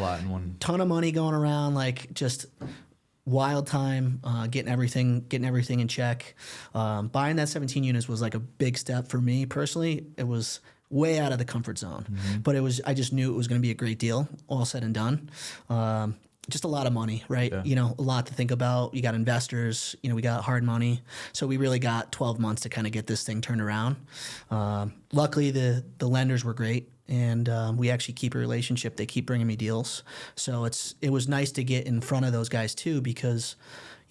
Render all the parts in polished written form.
A lot in one. Ton of money going around, like just wild time, getting everything in check. Buying that 17 units was like a big step for me personally. It was way out of the comfort zone, but I just knew it was going to be a great deal, all said and done. Just a lot of money, right? Yeah. A lot to think about. You got investors, we got hard money. So we really got 12 months to kind of get this thing turned around. Luckily, the lenders were great, and we actually keep a relationship. They keep bringing me deals. So it was nice to get in front of those guys too, because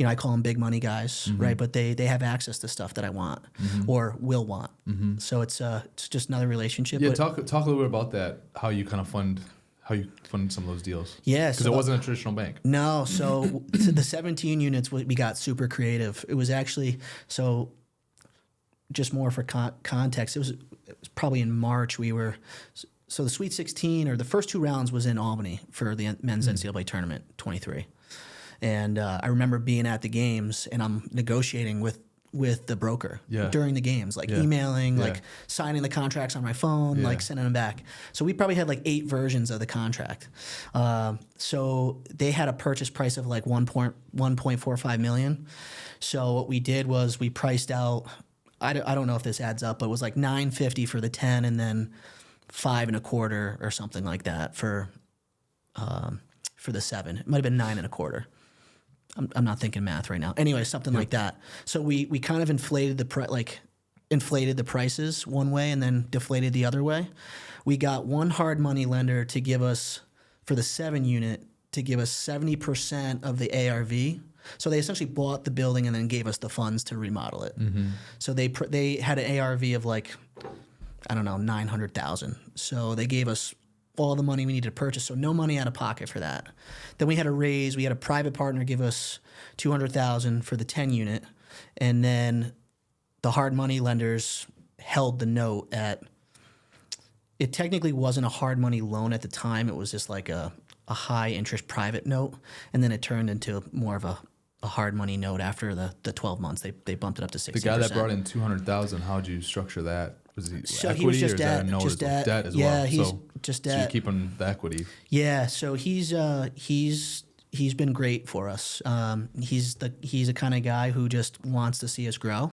I call them big money guys, right? But they have access to stuff that I want or will want. So it's just another relationship. Yeah, talk a little bit about that. How you fund some of those deals. Yeah, because it wasn't a traditional bank. No, so the 17 units we got super creative. It was actually just more for context. It was probably in March. So the Sweet 16 or the first two rounds was in Albany for the men's NCAA tournament 23. And I remember being at the games, and I'm negotiating with the broker during the games, like emailing, like signing the contracts on my phone, like sending them back. So we probably had like 8 versions of the contract. So they had a purchase price of like 1.45 million. So what we did was we priced out, I don't know if this adds up, but it was like $950 for the 10 and then $5.25 or something like that for the 7. It might have been $9.25. I'm not thinking math right now. Anyway, something like that. So we kind of inflated the prices one way and then deflated the other way. We got one hard money lender to give us, for the 7 unit, to give us 70% of the ARV. So they essentially bought the building and then gave us the funds to remodel it. So they had an ARV of like, I don't know, 900,000. So they gave us all the money we needed to purchase, so no money out of pocket for that. Then we had a private partner give us $200,000 for the 10 unit, and then the hard money lenders held the note at. It technically wasn't a hard money loan at the time. It was just like a high interest private note, and then it turned into more of a hard money note after the 12 months. They bumped it up to 60%. The guy that brought in $200,000, how'd you structure that? Was he equity, he was just or is that a note just debt. Debt as Yeah, well? he's just debt. So you're keeping the equity. Yeah, so he's been great for us. He's the kind of guy who just wants to see us grow.